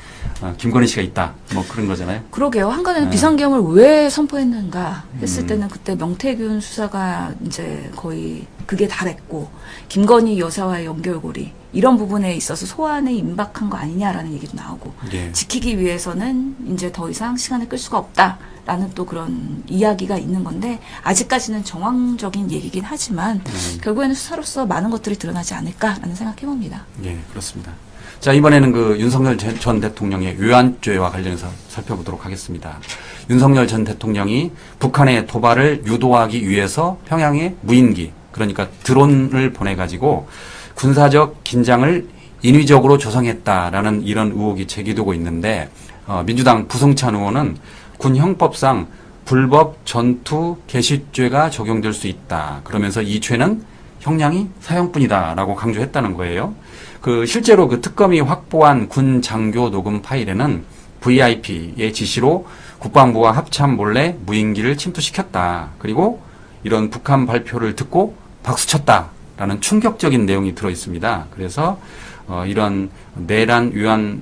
김건희 씨가 있다. 뭐 그런 거잖아요. 그러게요. 한간에는 네. 비상계엄을 왜 선포했는가 했을 때는 그때 명태균 수사가 이제 거의 그게 다랬고 김건희 여사와의 연결고리 이런 부분에 있어서 소환에 임박한 거 아니냐라는 얘기도 나오고 예. 지키기 위해서는 이제 더 이상 시간을 끌 수가 없다라는 또 그런 이야기가 있는 건데 아직까지는 정황적인 얘기긴 하지만 결국에는 수사로서 많은 것들이 드러나지 않을까라는 생각해봅니다. 예, 그렇습니다. 자, 이번에는 그 윤석열 전 대통령의 외환죄와 관련해서 살펴보도록 하겠습니다. 윤석열 전 대통령이 북한의 도발을 유도하기 위해서 평양에 무인기, 그러니까 드론을 보내가지고 군사적 긴장을 인위적으로 조성했다라는 이런 의혹이 제기되고 있는데, 민주당 부승찬 의원은 군 형법상 불법 전투 개시죄가 적용될 수 있다. 그러면서 이 죄는 형량이 사형뿐이다라고 강조했다는 거예요. 실제로 그 특검이 확보한 군 장교 녹음 파일에는 VIP의 지시로 국방부와 합참 몰래 무인기를 침투시켰다. 그리고 이런 북한 발표를 듣고 박수쳤다라는 충격적인 내용이 들어 있습니다. 그래서 이런 내란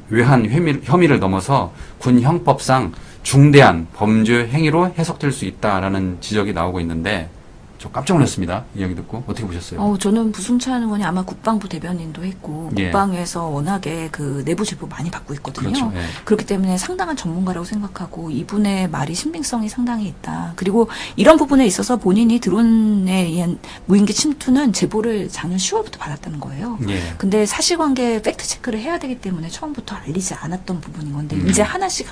외환 혐의를 넘어서 군 형법상 중대한 범죄 행위로 해석될 수 있다라는 지적이 나오고 있는데 저 깜짝 놀랐습니다. 이야기 듣고 어떻게 보셨어요? 저는 부승찬 의원이 아마 국방부 대변인도 했고 예. 국방에서 워낙에 그 내부 제보 많이 받고 있거든요. 그렇죠. 예. 그렇기 때문에 상당한 전문가라고 생각하고 이분의 말이 신빙성이 상당히 있다. 그리고 이런 부분에 있어서 본인이 드론에 의한 무인기 침투는 제보를 작년 10월부터 받았다는 거예요. 예. 근데 사실관계 팩트 체크를 해야 되기 때문에 처음부터 알리지 않았던 부분인 건데 이제 하나씩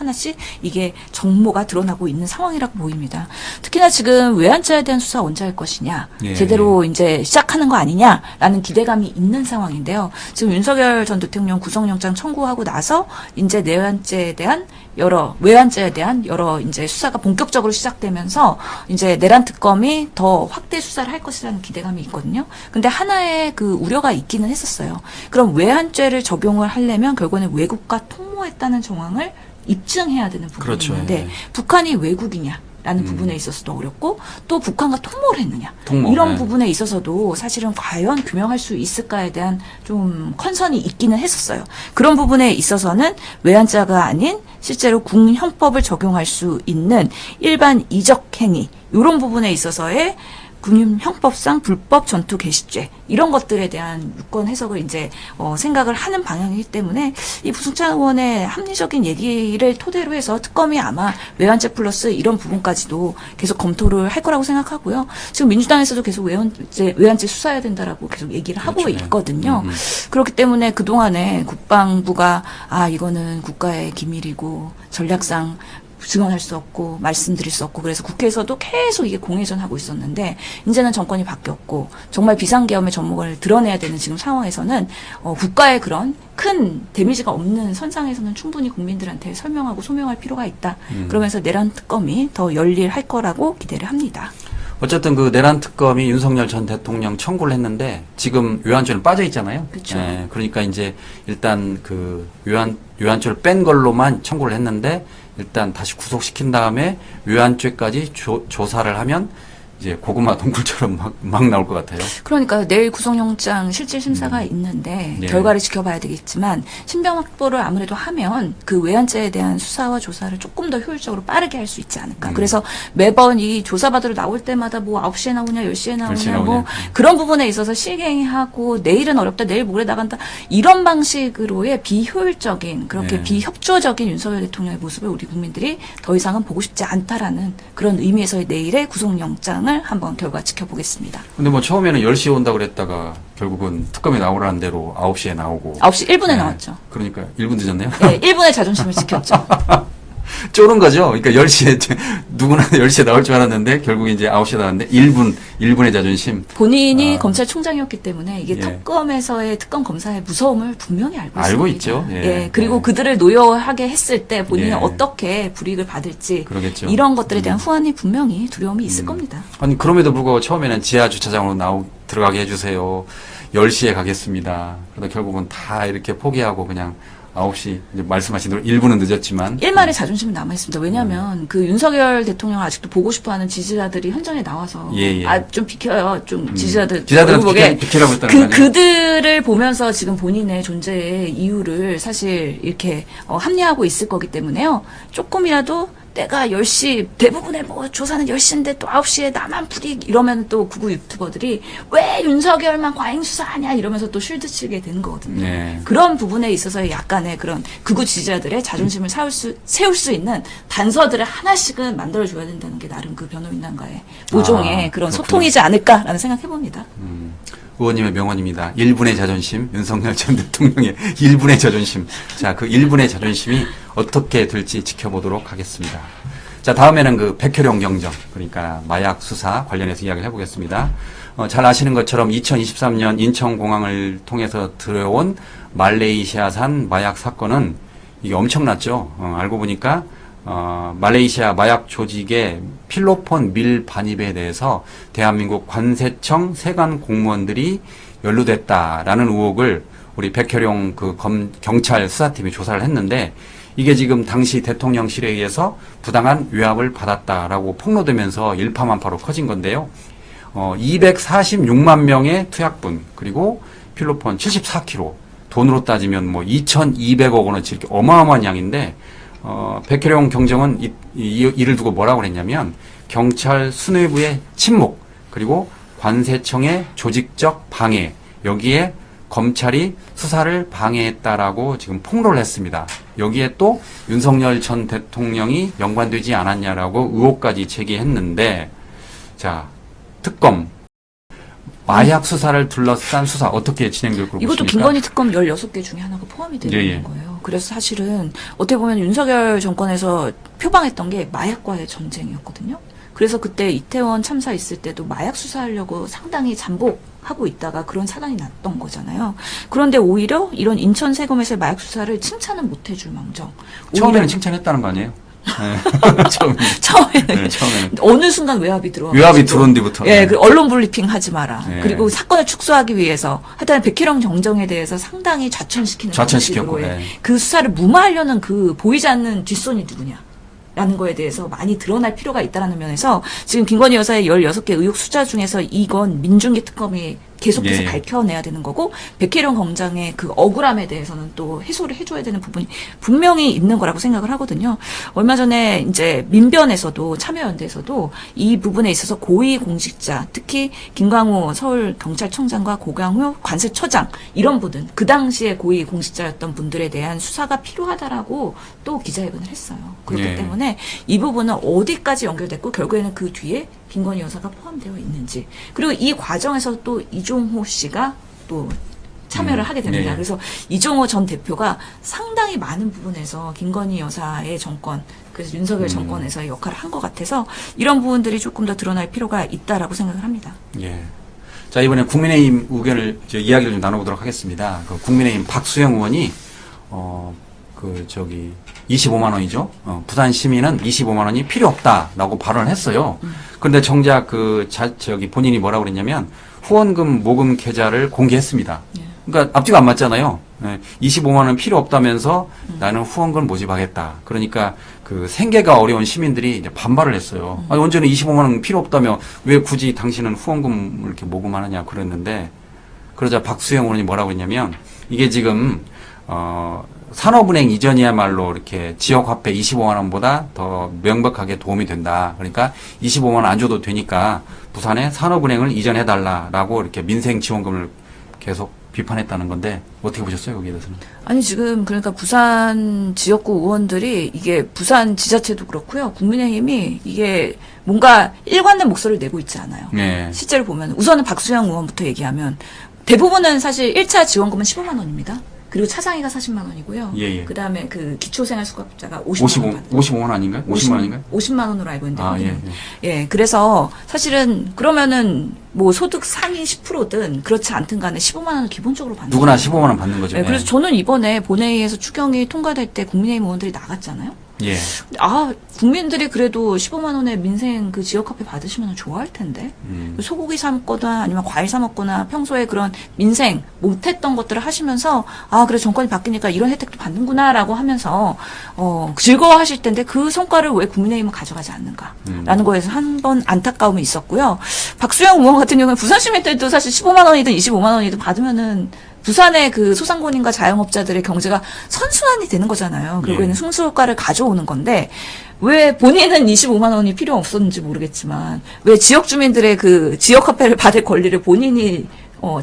이게 정모가 드러나고 있는 상황이라고 보입니다. 특히나 지금 외환죄에 대한 수사 언제 할 것이냐, 예. 제대로 이제 시작하는 거 아니냐라는 기대감이 있는 상황인데요. 지금 윤석열 전 대통령 구속영장 청구하고 나서 이제 외환죄에 대한 여러 이제 수사가 본격적으로 시작되면서 이제 내란 특검이 더 확대 수사를 할 것이라는 기대감이 있거든요. 근데 하나의 그 우려가 있기는 했었어요. 그럼 외환죄를 적용을 하려면 결국에는 외국과 통모했다는 정황을 입증해야 되는 부분이 그렇죠. 있는데 예. 북한이 외국이냐? 라는 부분에 있어서도 어렵고 또 북한과 통모를 했느냐 통모, 이런 네. 부분에 있어서도 사실은 과연 규명할 수 있을까에 대한 좀 컨선이 있기는 했었어요. 그런 부분에 있어서는 외환자가 아닌 실제로 군형법을 적용할 수 있는 일반 이적 행위 이런 부분에 있어서의 군형법상 불법 전투 개시죄 이런 것들에 대한 유권 해석을 이제 생각을 하는 방향이기 때문에 이 부승찬 의원의 합리적인 얘기를 토대로 해서 특검이 아마 외환죄 플러스 이런 부분까지도 계속 검토를 할 거라고 생각하고요. 지금 민주당에서도 계속 외환죄 수사해야 된다라고 계속 얘기를 하고 그렇죠. 있거든요. 그렇기 때문에 그동안에 국방부가 이거는 국가의 기밀이고 전략상 증언할 수 없고 말씀드릴 수 없고 그래서 국회에서도 계속 이게 공회전하고 있었는데 이제는 정권이 바뀌었고 정말 비상계엄의 전목을 드러내야 되는 지금 상황에서는 국가의 그런 큰 데미지가 없는 선상에서는 충분히 국민들한테 설명하고 소명할 필요가 있다. 그러면서 내란 특검이 더 열일할 거라고 기대를 합니다. 어쨌든 그 내란 특검이 윤석열 전 대통령 청구를 했는데 지금 외환죄는 빠져 있잖아요. 그렇죠. 예, 그러니까 이제 일단 그 외환죄를 뺀 걸로만 청구를 했는데 일단 다시 구속시킨 다음에 외환죄까지 조사를 하면 이제 고구마 동굴처럼 막 나올 것 같아요. 그러니까 내일 구속영장 실질 심사가 있는데 네. 결과를 지켜봐야 되겠지만 신병 확보를 아무래도 하면 그 외환죄에 대한 수사와 조사를 조금 더 효율적으로 빠르게 할 수 있지 않을까. 그래서 매번 이 조사받으러 나올 때마다 뭐 9시에 나오냐 10시에 10시에 나오냐 나오냐. 뭐 그런 부분에 있어서 실갱이하고 내일은 어렵다 내일 모레 나간다 이런 방식으로의 비효율적인 그렇게 네. 비협조적인 윤석열 대통령의 모습을 우리 국민들이 더 이상은 보고 싶지 않다라는 그런 의미에서의 내일의 구속영장을 한번 결과 지켜보겠습니다. 근데 뭐 처음에는 10시에 온다고 그랬다가 결국은 특검이 나오라는 대로 9시에 나오고. 9시 1분에 네. 나왔죠. 그러니까 1분 늦었네요. 네, 1분의 자존심을 지켰죠. 쪼는 거죠. 그러니까 10시에, 누구나 10시에 나올 줄 알았는데, 결국 이제 9시에 나왔는데, 1분의 자존심. 본인이 아. 검찰총장이었기 때문에 이게 예. 특검에서의 특검 검사의 무서움을 분명히 알고 알고 있습니다. 있죠. 예. 예, 그리고 예. 그들을 노여하게 했을 때 본인이 예. 어떻게 불이익을 받을지 그러겠죠. 이런 것들에 대한 후환이 분명히 두려움이 있을 겁니다. 아니, 그럼에도 불구하고 처음에는 지하 주차장으로 들어가게 해주세요. 10시에 가겠습니다. 그러다 결국은 다 이렇게 포기하고 그냥 9시, 이제 말씀하신 대로 1분은 늦었지만. 일말의 자존심은 남아있습니다. 왜냐하면 그 윤석열 대통령 아직도 보고 싶어하는 지지자들이 현장에 나와서 예, 예. 좀 비켜요. 좀 지지자들 지지자들은 얼굴 보게 비키라고 했다는 거 아니에요? 그들을 보면서 지금 본인의 존재의 이유를 사실 이렇게 합리화하고 있을 거기 때문에요. 조금이라도 때가 10시, 대부분의 뭐 조사는 10시인데 또 9시에 나만 불이익 이러면 또 구구 유튜버들이 왜 윤석열만 과잉 수사하냐 이러면서 또 쉴드 치게 되는 거거든요. 네. 그런 부분에 있어서 약간의 그런 극우 지지자들의 자존심을 세울 수 있는 단서들을 하나씩은 만들어줘야 된다는 게 나름 그 변호인단과의 모종의 그런 그렇군요. 소통이지 않을까라는 생각해봅니다. 의원님의 명언입니다. 1분의 자존심, 윤석열 전 대통령의 1분의 자존심. 자, 그 1분의 자존심이 어떻게 될지 지켜보도록 하겠습니다. 자, 다음에는 그 백혈용 경정, 그러니까 마약 수사 관련해서 이야기를 해보겠습니다. 잘 아시는 것처럼 2023년 인천공항을 통해서 들어온 말레이시아산 마약 사건은 이게 엄청났죠. 알고 보니까 말레이시아 마약 조직의 필로폰 밀 반입에 대해서 대한민국 관세청 세관 공무원들이 연루됐다라는 의혹을 우리 백혈용 그 경찰 수사팀이 조사를 했는데 이게 지금 당시 대통령실에 의해서 부당한 외압을 받았다라고 폭로되면서 일파만파로 커진 건데요. 246만 명의 투약분 그리고 필로폰 74kg 돈으로 따지면 뭐 2,200억 원어치 이렇게 어마어마한 양인데 백혈용 경정은 이를 두고 뭐라고 그랬냐면 경찰 수뇌부의 침묵 그리고 관세청의 조직적 방해 여기에 검찰이 수사를 방해했다라고 지금 폭로를 했습니다. 여기에 또 윤석열 전 대통령이 연관되지 않았냐라고 의혹까지 제기했는데 자 특검 마약 수사를 둘러싼 수사 어떻게 진행될 걸로 이것도 보십니까? 김건희 특검 16개 중에 하나가 포함이 되는 예. 거예요. 그래서 사실은 어떻게 보면 윤석열 정권에서 표방했던 게 마약과의 전쟁이었거든요. 그래서 그때 이태원 참사 있을 때도 마약 수사하려고 상당히 잠복하고 있다가 그런 사단이 났던 거잖아요. 그런데 오히려 이런 인천 세검에서의 마약 수사를 칭찬은 못 해줄 망정. 처음에는 칭찬했다는 거 아니에요? 네. 처음에는 네, 처음에는 어느 순간 외압이 들어와. 외압이 들어온 뒤부터 예, 그 언론 브리핑 하지 마라. 네. 그리고 사건을 축소하기 위해서 하여튼 백희령 정정에 대해서 상당히 좌천시키는 좌천시켰고, 방식으로의 네. 그 수사를 무마하려는 그 보이지 않는 뒷손이 누구냐. 라는 거에 대해서 많이 드러날 필요가 있다는 면에서 지금 김건희 여사의 16개 의혹 수자 중에서 이건 민중기 특검이 계속해서 예. 밝혀내야 되는 거고 백혜령 검장의 그 억울함에 대해서는 또 해소를 해줘야 되는 부분이 분명히 있는 거라고 생각을 하거든요. 얼마 전에 이제 민변에서도 참여연대에서도 이 부분에 있어서 고위 공직자 특히 김광호 서울경찰청장과 고강호 관세처장 이런 분들 그 당시에 고위 공직자였던 분들에 대한 수사가 필요하다라고 또 기자회견을 했어요. 그렇기 예. 때문에 이 부분은 어디까지 연결됐고 결국에는 그 뒤에 김건희 여사가 포함되어 있는지 그리고 이 과정에서 또 이종호 씨가 또 참여를 하게 됩니다. 네. 그래서 이종호 전 대표가 상당히 많은 부분에서 김건희 여사의 정권 그래서 윤석열 정권에서의 역할을 한 것 같아서 이런 부분들이 조금 더 드러날 필요가 있다라고 생각을 합니다. 예. 자, 이번에 국민의힘 의견을, 이야기를 좀 나눠보도록 하겠습니다. 그 국민의힘 박수영 의원이, 25만 원이죠. 부산 시민은 25만 원이 필요 없다라고 발언을 했어요. 그런데 정작 본인이 뭐라고 그랬냐면 후원금 모금 계좌를 공개했습니다. 예. 그러니까 앞뒤가 안 맞잖아요. 예, 25만 원 필요 없다면서 나는 후원금을 모집하겠다. 그러니까 그 생계가 어려운 시민들이 이제 반발을 했어요. 아니, 언제는 25만 원 필요 없다며 왜 굳이 당신은 후원금을 이렇게 모금하느냐 그랬는데 그러자 박수영 의원이 뭐라고 했냐면 이게 지금 산업은행 이전이야말로 이렇게 지역화폐 25만 원보다 더 명백하게 도움이 된다. 그러니까 25만 원 안 줘도 되니까 부산에 산업은행을 이전해달라라고 이렇게 민생지원금을 계속 비판했다는 건데 어떻게 보셨어요 거기에 대해서는? 아니 지금 그러니까 부산 지역구 의원들이 이게 부산 지자체도 그렇고요. 국민의힘이 이게 뭔가 일관된 목소리를 내고 있지 않아요. 네. 실제로 보면 우선은 박수영 의원부터 얘기하면 대부분은 사실 1차 지원금은 15만 원입니다. 그리고 차상위가 40만 원이고요. 예. 그다음에 그 기초생활수급자가 50만 원. 55만 원 아닌가요? 50만 원인가요? 50만 원으로 알고 있는데. 아, 예. 예, 그래서 사실은 그러면은 뭐 소득 상위 10%든 그렇지 않든 간에 15만 원을 기본적으로 받는 누구나 거예요. 15만 원 받는 거죠. 네, 그래서 저는 이번에 본회의에서 추경이 통과될 때 국민의힘 의원들이 나갔잖아요. 예. 아, 국민들이 그래도 15만 원의 민생 그 지역화폐 받으시면 좋아할 텐데. 소고기 사 먹거나 아니면 과일 사 먹거나 평소에 그런 민생 못했던 것들을 하시면서 아, 그래 정권이 바뀌니까 이런 혜택도 받는구나라고 하면서 즐거워하실 텐데 그 성과를 왜 국민의힘은 가져가지 않는가라는 거에서 한 번 안타까움이 있었고요. 박수영 의원 같은 경우는 부산 시민들도 사실 15만 원이든 25만 원이든 받으면은 부산의 그 소상공인과 자영업자들의 경제가 선순환이 되는 거잖아요. 결국에는 예. 승수효과를 가져오는 건데 왜 본인은 25만 원이 필요 없었는지 모르겠지만 왜 지역 주민들의 그 지역 화폐를 받을 권리를 본인이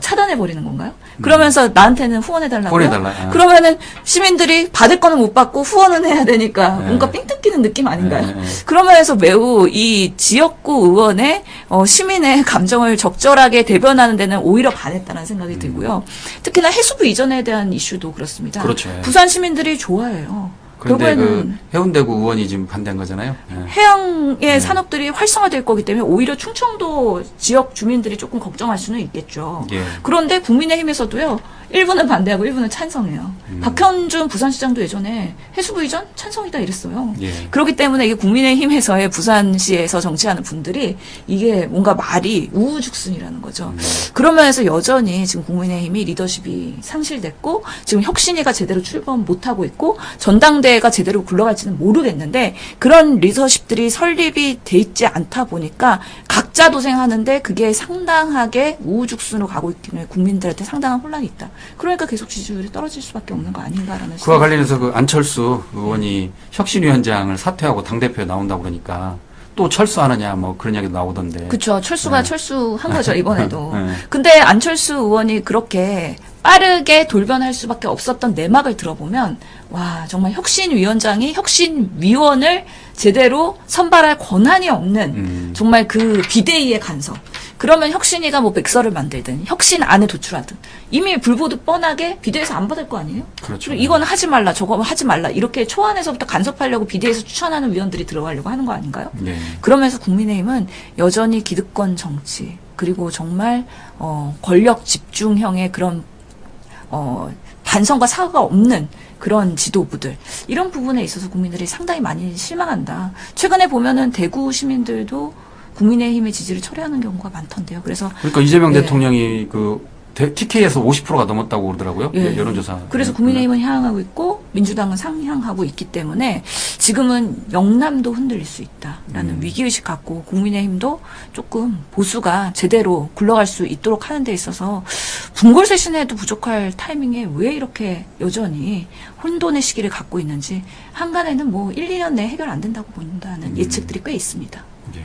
차단해 버리는 건가요? 그러면서 나한테는 후원해달라고요? 후원해달라. 아. 그러면은 시민들이 받을 거는 못 받고 후원은 해야 되니까 네. 뭔가 삥 뜯기는 느낌 아닌가요? 네. 그러면서 매우 이 지역구 의원의 시민의 감정을 적절하게 대변하는 데는 오히려 반했다는 생각이 들고요. 특히나 해수부 이전에 대한 이슈도 그렇습니다. 그렇죠. 부산 시민들이 좋아해요. 그런데 그 결국에는 해운대구 의원이 지금 반대한 거잖아요. 예. 해양의 산업들이 활성화될 거기 때문에 오히려 충청도 지역 주민들이 조금 걱정할 수는 있겠죠. 예. 그런데 국민의힘에서도요. 일부는 반대하고 일부는 찬성해요. 박현준 부산시장도 예전에 해수부 이전 찬성이다 이랬어요. 예. 그렇기 때문에 이게 국민의힘에서의 부산시에서 정치하는 분들이 이게 뭔가 말이 우후죽순이라는 거죠. 그러면서 여전히 지금 국민의힘이 리더십이 상실됐고 지금 혁신위가 제대로 출범 못하고 있고 전당대회가 제대로 굴러갈지는 모르겠는데 그런 리더십들이 설립이 돼 있지 않다 보니까 각자 도생하는데 그게 상당하게 우후죽순으로 가고 있기 때문에 국민들한테 상당한 혼란이 있다. 그러니까 계속 지지율이 떨어질 수밖에 없는 거 아닌가라는 그와 관련해서 그 안철수 의원이 혁신위원장을 사퇴하고 당대표에 나온다고 그러니까 또 철수하느냐 뭐 그런 이야기도 나오던데. 그렇죠. 철수가 철수한 거죠 이번에도. 네. 근데 안철수 의원이 그렇게 빠르게 돌변할 수밖에 없었던 내막을 들어보면 와 정말 혁신위원장이 혁신위원을 제대로 선발할 권한이 없는 정말 그 비대위의 간섭. 그러면 혁신위가 뭐 백서를 만들든 혁신안을 도출하든 이미 불보듯 뻔하게 비대위에서 안 받을 거 아니에요? 그렇죠. 그리고 이건 하지 말라 저거 하지 말라 이렇게 초안에서부터 간섭하려고 비대위에서 추천하는 위원들이 들어가려고 하는 거 아닌가요? 네. 그러면서 국민의힘은 여전히 기득권 정치 그리고 정말 권력 집중형의 그런 반성과 사과가 없는 그런 지도부들 이런 부분에 있어서 국민들이 상당히 많이 실망한다. 최근에 보면은 대구 시민들도 국민의힘의 지지를 철회하는 경우가 많던데요. 그래서 그러니까 이재명 예. 대통령이 그 TK에서 50%가 넘었다고 그러더라고요. 예. 여론조사. 그래서 국민의힘은 향하고 있고 민주당은 상향하고 있기 때문에 지금은 영남도 흔들릴 수 있다라는 위기의식 갖고 국민의힘도 조금 보수가 제대로 굴러갈 수 있도록 하는 데 있어서 분골쇄신에도 부족할 타이밍에 왜 이렇게 여전히 혼돈의 시기를 갖고 있는지 한간에는 뭐 1, 2년 내에 해결 안 된다고 본다는 예측들이 꽤 있습니다. 예.